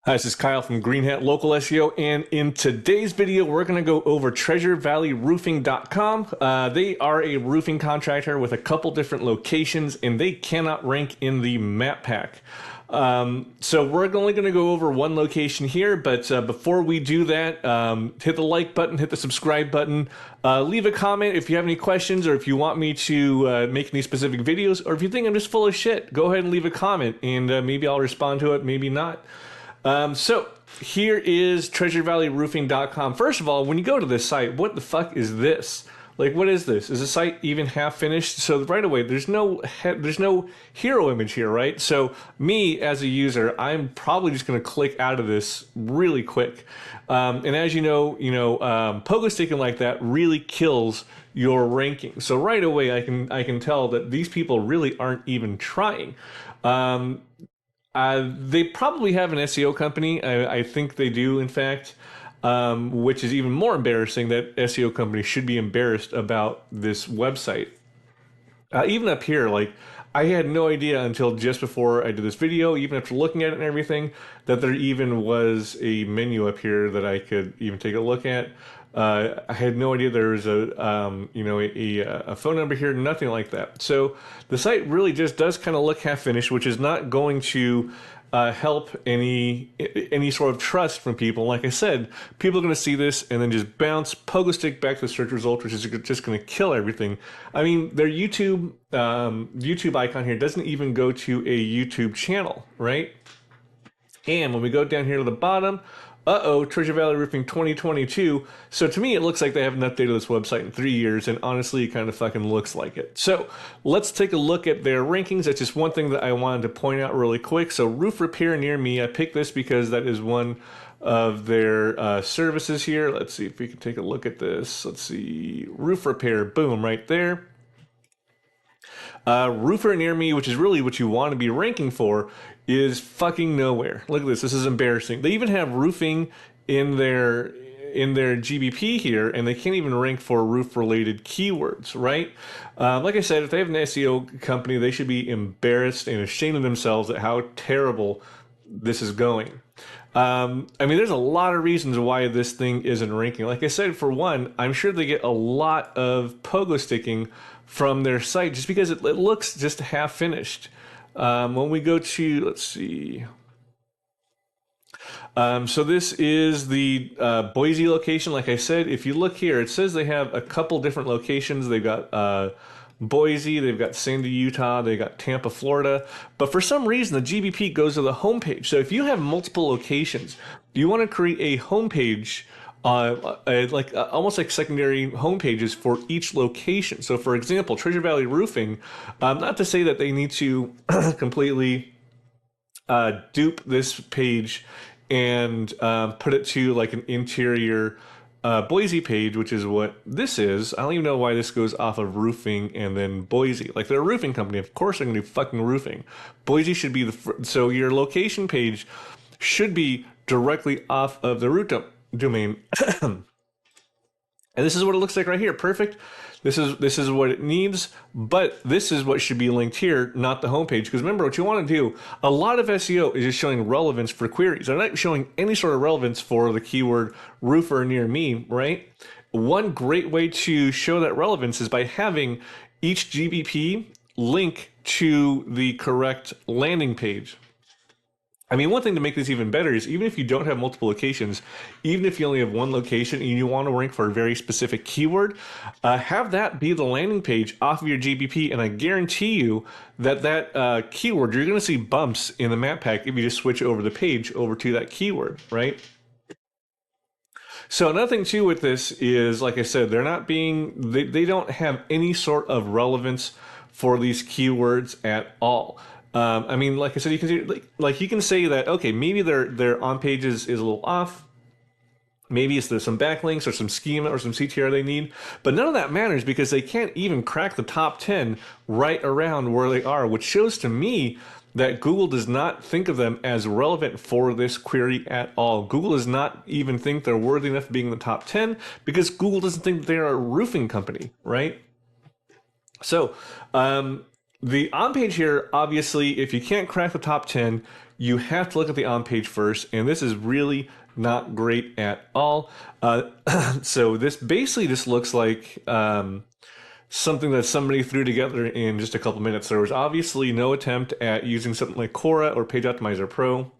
Hi, this is Kyle from Green Hat Local SEO, and in today's video, we're going to go over treasurevalleyroofing.com. They are a roofing contractor with a couple different locations, and they cannot rank in the map pack. So we're only going to go over one location here, but before we do that, hit the like button, hit the subscribe button, leave a comment if you have any questions or if you want me to make any specific videos, or if you think I'm just full of shit, go ahead and leave a comment, and maybe I'll respond to it, maybe not. So here is treasurevalleyroofing.com. First of all, when you go to this site, what the fuck is this? Like, what is this? Is the site even half finished? So right away, there's no hero image here, right? So me as a user, I'm probably just going to click out of this really quick. And as you know, pogo sticking like that really kills your ranking. So right away, I can tell that these people really aren't even trying. They probably have an SEO company. I think they do, in fact, which is even more embarrassing that SEO companies should be embarrassed about this website. Even up here, like, I had no idea until just before I did this video, even after looking at it and everything, that there even was a menu up here that I could even take a look at. I had no idea there was a phone number here, nothing like that. So the site really just does kind of look half finished, which is not going to help any sort of trust from people. Like I said, people are going to see this and then just bounce pogo stick back to the search result, which is just going to kill everything. I mean, their YouTube icon here doesn't even go to a YouTube channel, right? And when we go down here to the bottom, Treasure Valley Roofing 2022. So to me, it looks like they haven't updated this website in 3 years, and honestly, it kind of fucking looks like it. So let's take a look at their rankings. That's just one thing that I wanted to point out really quick. So roof repair near me, I picked this because that is one of their services here. Let's see if we can take a look at this. Let's see, roof repair, boom, right there. Roofer near me, which is really what you want to be ranking for, is fucking nowhere. Look at this. This is embarrassing. They even have roofing in their GBP here, and they can't even rank for roof-related keywords, right? Like I said, if they have an SEO company, they should be embarrassed and ashamed of themselves at how terrible this is going. I mean, there's a lot of reasons why this thing isn't ranking. Like I said, for one, I'm sure they get a lot of pogo sticking from their site just because it looks just half finished. When we go to, let's see. So this is the Boise location. Like I said, if you look here, it says they have a couple different locations. They've got Boise, they've got Sandy, Utah, they've got Tampa, Florida. But for some reason, the GBP goes to the homepage. So if you have multiple locations, you want to create a homepage, almost like secondary homepages for each location. So for example, Treasure Valley Roofing, not to say that they need to completely dupe this page and put it to like an interior Boise page, which is what this is. I don't even know why this goes off of roofing and then Boise. Like, they're a roofing company. Of course they're going to do fucking roofing. Boise should be so your location page should be directly off of the root domain. And this is what it looks like right here. Perfect. This is what it needs, but this is what should be linked here, not the homepage. Because remember, what you want to do, a lot of SEO is just showing relevance for queries. They're not showing any sort of relevance for the keyword roofer near me, right? One great way to show that relevance is by having each GBP link to the correct landing page. I mean, one thing to make this even better is even if you don't have multiple locations, even if you only have one location and you want to rank for a very specific keyword, have that be the landing page off of your GBP, and I guarantee you that keyword, you're going to see bumps in the map pack if you just switch over the page over to that keyword, right? So another thing too with this is, like I said, they don't have any sort of relevance for these keywords at all. I mean, like I said, you can see, like you can say that, okay, maybe their on pages is a little off. Maybe there's some backlinks or some schema or some CTR they need, but none of that matters because they can't even crack the top 10 right around where they are, which shows to me that Google does not think of them as relevant for this query at all. Google does not even think they're worthy enough of being in the top 10 because Google doesn't think they're a roofing company, right? So, The on page here, obviously, if you can't crack the top 10, you have to look at the on page first, and this is really not great at all. So this basically just looks like something that somebody threw together in just a couple minutes. There was obviously no attempt at using something like Cora or Page Optimizer Pro.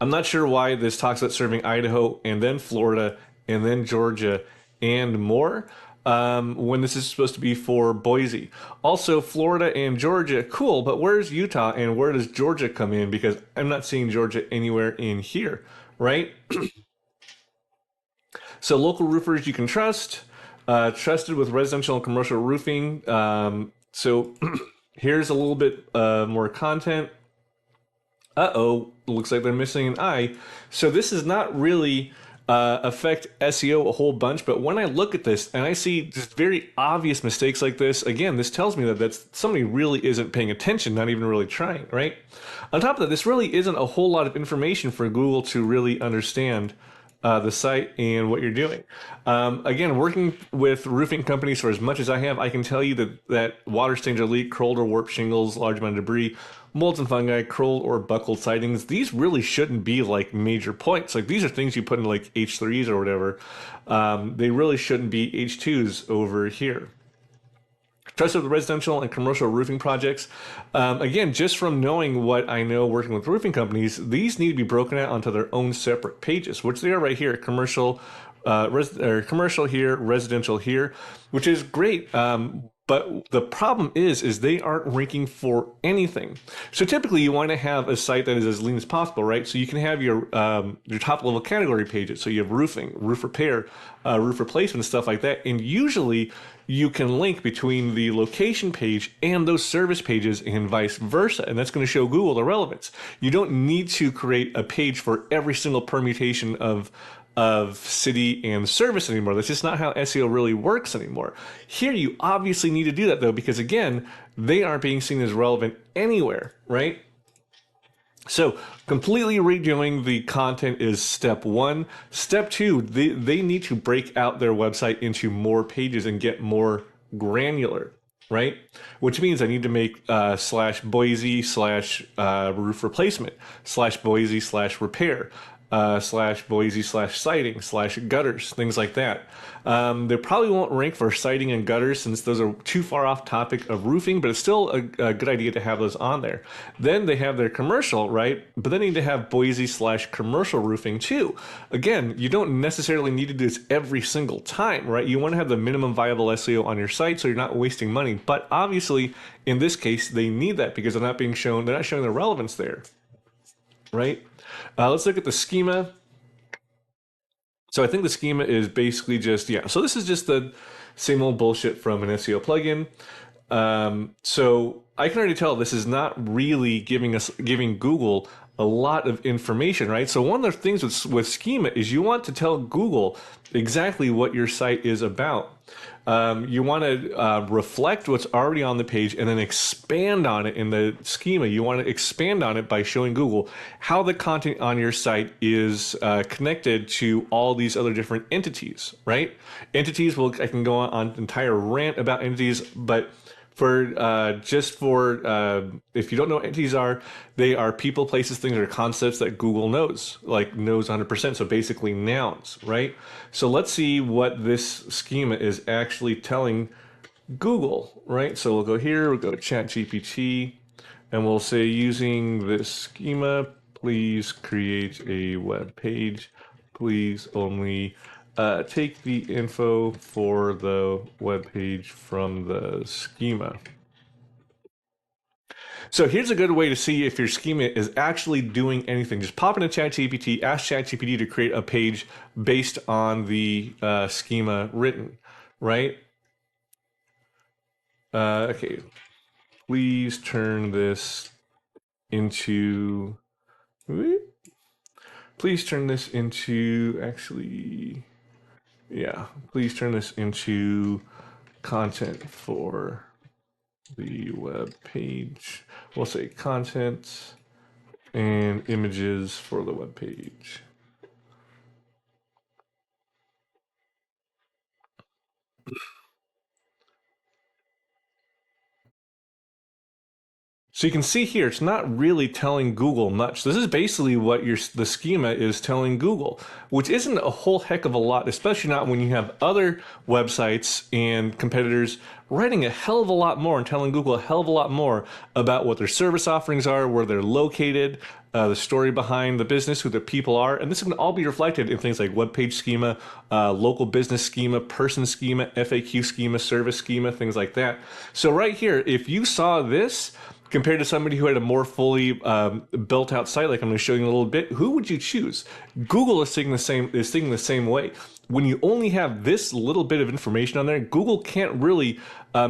I'm not sure why this talks about serving Idaho and then Florida and then Georgia and more when this is supposed to be for Boise. Also, Florida and Georgia, cool, but where's Utah and where does Georgia come in? Because I'm not seeing Georgia anywhere in here, right? So, local roofers you can trust, trusted with residential and commercial roofing. So, here's a little bit more content. Uh-oh, looks like they're missing an I. So this is not really affect SEO a whole bunch, but when I look at this and I see just very obvious mistakes like this, again, this tells me that that's somebody really isn't paying attention, not even really trying, right? On top of that, this really isn't a whole lot of information for Google to really understand the site and what you're doing. Again, working with roofing companies for as much as I have, I can tell you that water stains or leak, curled or warped shingles, large amount of debris, molds and fungi, curled or buckled sidings, these really shouldn't be like major points. Like these are things you put in like H3s or whatever. They really shouldn't be H2s over here. Trusted with residential and commercial roofing projects. Again, just from knowing what I know working with roofing companies, these need to be broken out onto their own separate pages, which they are right here. Commercial here, residential here, which is great. But the problem is they aren't ranking for anything. So typically, you want to have a site that is as lean as possible, right? So you can have your top level category pages. So you have roofing, roof repair, roof replacement, stuff like that. And usually, you can link between the location page and those service pages and vice versa. And that's going to show Google the relevance. You don't need to create a page for every single permutation of city and service anymore. That's just not how SEO really works anymore. Here, you obviously need to do that though, because again, they aren't being seen as relevant anywhere, right? So completely redoing the content is step one. Step two, they need to break out their website into more pages and get more granular, right? Which means I need to make slash Boise slash roof replacement, slash Boise slash repair, slash Boise slash siding, slash gutters, things like that. They probably won't rank for siding and gutters since those are too far off topic of roofing, but it's still a good idea to have those on there. Then they have their commercial, right? But they need to have Boise slash commercial roofing too. Again, you don't necessarily need to do this every single time, right? You want to have the minimum viable SEO on your site so you're not wasting money. But obviously, in this case, they need that because they're not showing the relevance there, right? Let's look at the schema. So I think the schema is basically just, yeah. So this is just the same old bullshit from an SEO plugin. So I can already tell this is not really giving Google a lot of information, right? So one of the things with schema is you want to tell Google exactly what your site is about. You want to reflect what's already on the page and then expand on it in the schema. You want to expand on it by showing Google how the content on your site is connected to all these other different entities, right? Entities, I can go on an entire rant about entities, but if you don't know what entities are, they are people, places, things, or concepts that Google knows 100%. So basically nouns, right? So let's see what this schema is actually telling Google, right? So we'll go here, we'll go to ChatGPT, and we'll say using this schema, please create a web page. Please only take the info for the web page from the schema. So here's a good way to see if your schema is actually doing anything. Just pop into ChatGPT, ask ChatGPT to create a page based on the schema written, right? Okay, please turn this into. Please turn this into actually. Yeah, please turn this into content for the web page. We'll say content and images for the web page. So you can see here, it's not really telling Google much. This is basically what the schema is telling Google, which isn't a whole heck of a lot, especially not when you have other websites and competitors writing a hell of a lot more and telling Google a hell of a lot more about what their service offerings are, where they're located, the story behind the business, who the people are. And this can all be reflected in things like web page schema, local business schema, person schema, FAQ schema, service schema, things like that. So right here, if you saw this, compared to somebody who had a more fully built out site, like I'm going to show you in a little bit, who would you choose? Google is thinking the same way. When you only have this little bit of information on there, Google can't really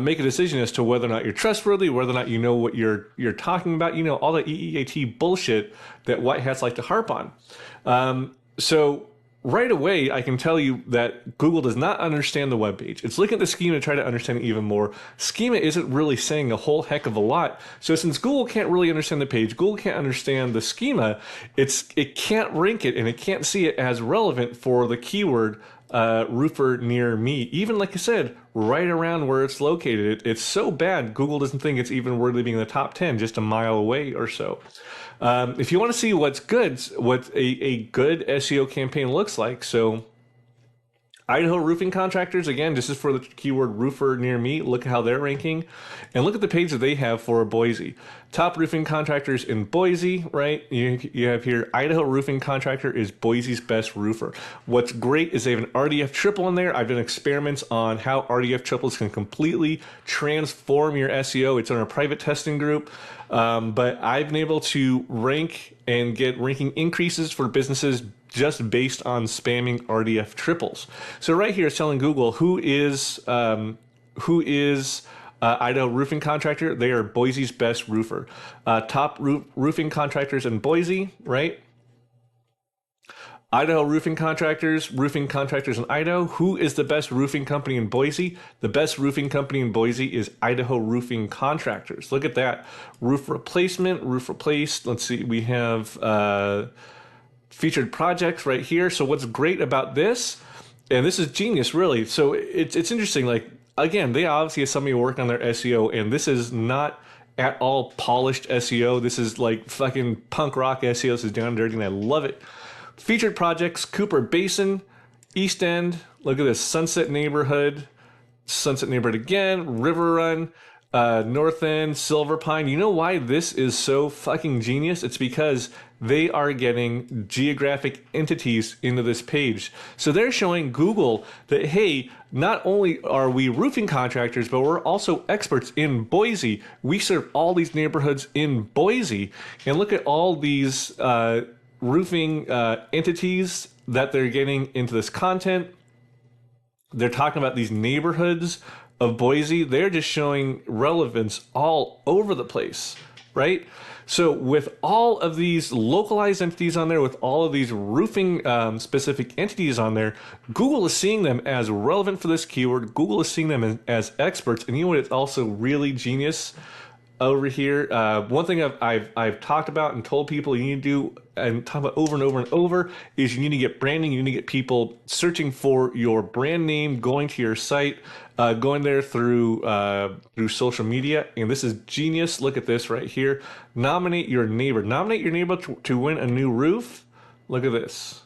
make a decision as to whether or not you're trustworthy, whether or not you know what you're talking about, all the EEAT bullshit that white hats like to harp on. So right away, I can tell you that Google does not understand the web page. It's looking at the schema to try to understand it even more. Schema isn't really saying a whole heck of a lot. So since Google can't really understand the page, Google can't understand the schema, it can't rank it and it can't see it as relevant for the keyword roofer near me. Even like I said, right around where it's located. It's so bad, Google doesn't think it's even worthy being in the top 10, just a mile away or so. If you want to see what's good, what a good SEO campaign looks like, so Idaho roofing contractors, again, this is for the keyword roofer near me. Look at how they're ranking. And look at the page that they have for Boise. Top roofing contractors in Boise, right? You have here, Idaho roofing contractor is Boise's best roofer. What's great is they have an RDF triple in there. I've done experiments on how RDF triples can completely transform your SEO. It's on a private testing group. But I've been able to rank and get ranking increases for businesses just based on spamming RDF triples. So right here it's telling Google who is Idaho roofing contractor. They are Boise's best roofer. Top roofing contractors in Boise, right? Idaho roofing contractors in Idaho. Who is the best roofing company in Boise? The best roofing company in Boise is Idaho Roofing Contractors. Look at that. Roof replacement, roof replaced. Let's see, we have featured projects right here. So what's great about this, and this is genius really. So it's interesting, like, again, they obviously have somebody working on their SEO, and this is not at all polished SEO. This is like fucking punk rock SEO. This is down and dirty, and I love it. Featured projects, Cooper Basin, East End. Look at this, Sunset Neighborhood again, River Run, North End, Silver Pine. You know why this is so fucking genius? It's because they are getting geographic entities into this page. So they're showing Google that, hey, not only are we roofing contractors, but we're also experts in Boise. We serve all these neighborhoods in Boise. And look at all these roofing entities that they're getting into this content. They're talking about these neighborhoods of Boise. They're just showing relevance all over the place, right? So with all of these localized entities on there, with all of these roofing specific entities on there, Google is seeing them as relevant for this keyword. Google is seeing them as experts. And you know what? It's also really genius over here. One thing I've talked about and told people you need to do, and talk about over and over and over, is you need to get branding. You need to get people searching for your brand name, going to your site, going there through social media. And this is genius. Look at this right here. Nominate your neighbor. Nominate your neighbor to win a new roof. Look at this.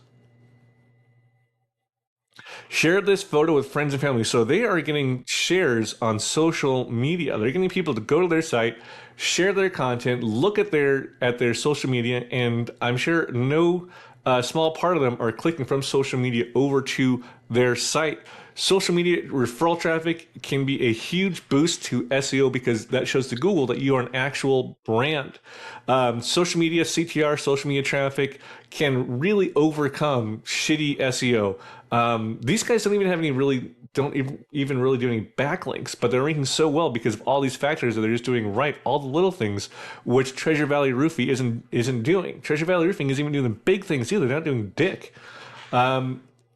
Share this photo with friends and family. So they are getting shares on social media. They're getting people to go to their site, share their content, look at their social media, and I'm sure no small part of them are clicking from social media over to their site. Social media referral traffic can be a huge boost to SEO because that shows to Google that you are an actual brand. Social media CTR, social media traffic can really overcome shitty SEO. These guys don't even really do any backlinks, but they're ranking so well because of all these factors that they're just doing right, all the little things, which Treasure Valley Roofing isn't doing. Treasure Valley Roofing isn't even doing the big things either. They're not doing dick.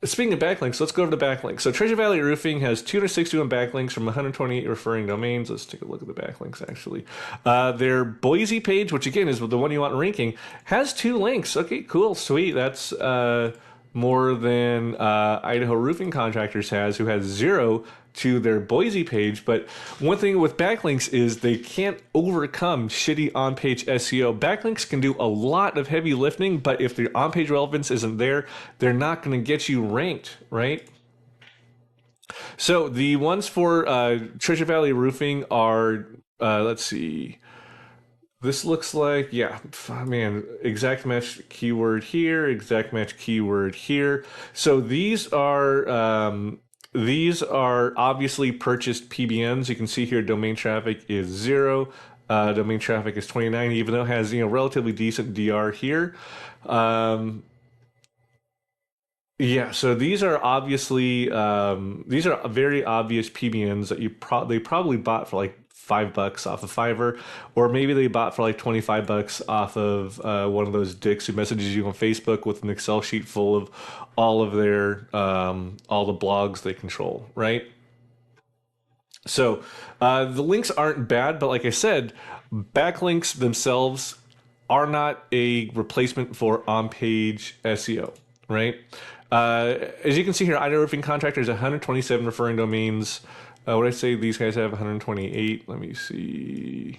Speaking of backlinks, let's go over to backlinks. So Treasure Valley Roofing has 261 backlinks from 128 referring domains. Let's take a look at the backlinks, actually. Their Boise page, which again is the one you want ranking, has 2 links. Okay, cool, sweet. That's more than Idaho Roofing Contractors has, who has 0 to their Boise page. But one thing with backlinks is they can't overcome shitty on-page SEO. Backlinks can do a lot of heavy lifting, but if the on-page relevance isn't there, they're not going to get you ranked, right? So the ones for Treasure Valley Roofing are, let's see. This looks like, yeah, man, exact match keyword here, exact match keyword here. So these are obviously purchased PBNs. You can see here domain traffic is 0. Domain traffic is 29, even though it has, relatively decent DR here. Yeah, so these are obviously these are very obvious PBNs that they probably bought for like $5 off of Fiverr, or maybe they bought for like $25 off of one of those dicks who messages you on Facebook with an Excel sheet full of all of their all the blogs they control, right? So the links aren't bad, but like I said, backlinks themselves are not a replacement for on-page SEO, right? As you can see here, Idaho Roofing Contractors 127 referring domains. What did I say? These guys have 128. Let me see.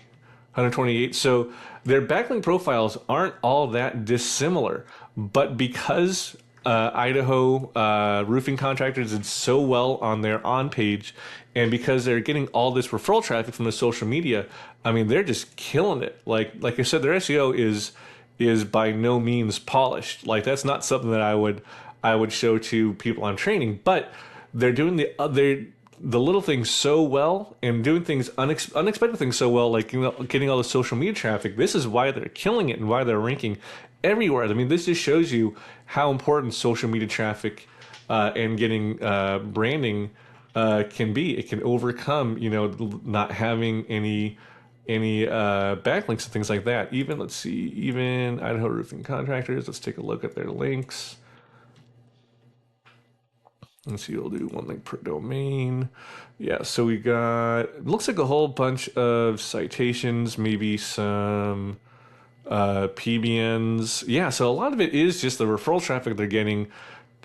128. So their backlink profiles aren't all that dissimilar, but because Idaho Roofing Contractors did so well on their on page, and because they're getting all this referral traffic from the social media, I mean, they're just killing it. Like I said, their SEO is by no means polished. Like that's not something that I would show to people on training, but they're doing the little things so well and doing things unexpected things so well, like getting all the social media traffic. This is why they're killing it and why they're ranking everywhere. I mean, this just shows you how important social media traffic and getting branding can be. It can overcome, not having any backlinks and things like that. Even let's see, even Idaho Roofing Contractors. Let's take a look at their links. Let's see, we'll do one link per domain. Yeah, so we got, it looks like a whole bunch of citations, maybe some PBNs. Yeah, so a lot of it is just the referral traffic they're getting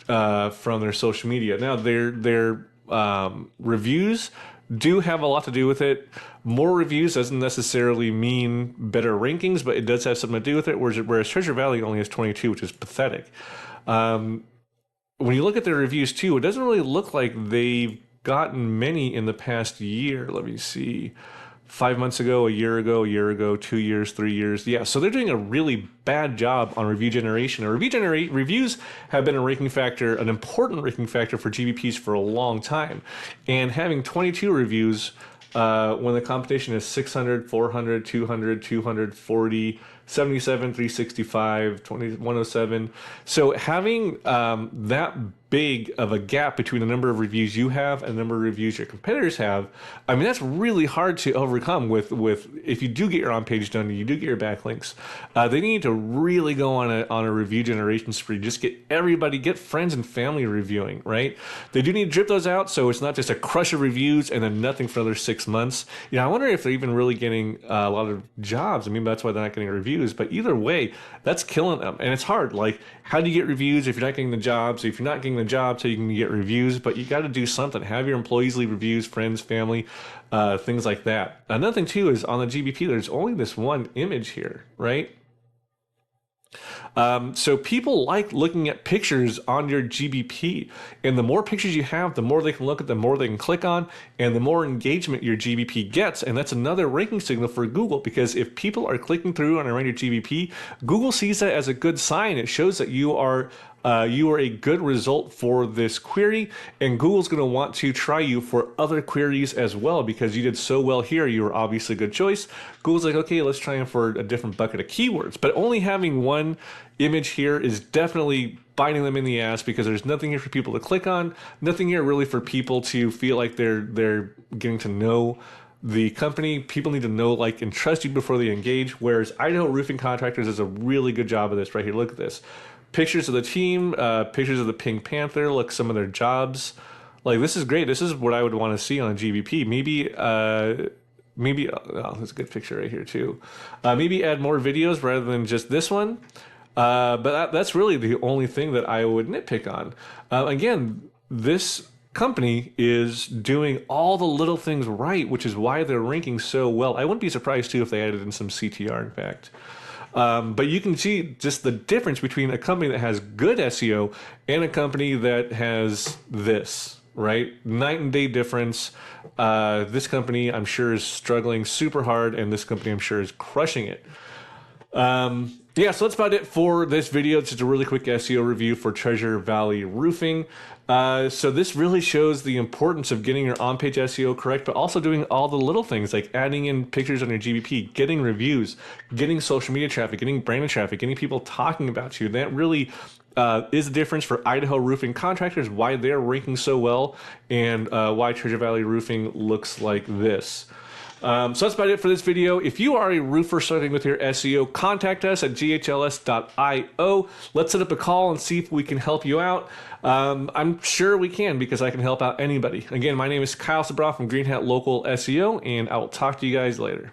from their social media. Now, their reviews do have a lot to do with it. More reviews doesn't necessarily mean better rankings, but it does have something to do with it, whereas Treasure Valley only has 22, which is pathetic. When you look at their reviews too, it doesn't really look like they've gotten many in the past year. Let me see. 5 months ago, a year ago, 2 years, 3 years. Yeah, so they're doing a really bad job on review generation. Reviews have been a ranking factor, an important ranking factor for GBPs for a long time. And having 22 reviews when the competition is 600, 400, 200, 240, 77, 365, 20, 107. So having that big of a gap between the number of reviews you have and the number of reviews your competitors have, I mean, that's really hard to overcome with if you do get your on-page done, you do get your backlinks. They need to really go on a review generation spree. Just get friends and family reviewing, right? They do need to drip those out, so it's not just a crush of reviews and then nothing for another 6 months. I wonder if they're even really getting a lot of jobs. I mean, that's why they're not getting reviews. But either way, that's killing them, and it's hard. Like, how do you get reviews if you're not getting the jobs? If you're not getting the jobs, so you can get reviews, but you got to do something. Have your employees leave reviews, friends, family, things like that. Another thing too is on the GBP, there's only this one image here, right? So people like looking at pictures on your GBP, and the more pictures you have, the more they can look at, the more they can click on, and the more engagement your GBP gets. And that's another ranking signal for Google, because if people are clicking through on around your GBP, Google sees that as a good sign. It shows that you are a good result for this query, and Google's going to want to try you for other queries as well, because you did so well here. You were obviously a good choice. Google's like, okay, let's try them for a different bucket of keywords. But only having one image here is definitely biting them in the ass, because there's nothing here for people to click on, nothing here really for people to feel like they're getting to know the company. People need to know, like, and trust you before they engage, whereas Idaho Roofing Contractors does a really good job of this right here. Look at this. Pictures of the team, pictures of the Pink Panther, look, some of their jobs. Like, this is great. This is what I would want to see on a GBP. Maybe, oh, there's a good picture right here too. Maybe add more videos rather than just this one. But that's really the only thing that I would nitpick on. Again, this company is doing all the little things right, which is why they're ranking so well. I wouldn't be surprised too if they added in some CTR, in fact. But you can see just the difference between a company that has good SEO and a company that has this, right? Night and day difference. This company, I'm sure, is struggling super hard, and this company, I'm sure, is crushing it. Yeah, so that's about it for this video. It's just a really quick SEO review for Treasure Valley Roofing. So this really shows the importance of getting your on-page SEO correct, but also doing all the little things like adding in pictures on your GBP, getting reviews, getting social media traffic, getting branded traffic, getting people talking about you. That really is the difference for Idaho roofing contractors, why they're ranking so well, and why Treasure Valley Roofing looks like this. So that's about it for this video. If you are a roofer struggling with your SEO, contact us at ghls.io. Let's set up a call and see if we can help you out. I'm sure we can, because I can help out anybody. Again, my name is Kyle Sabra from Green Hat Local SEO, and I will talk to you guys later.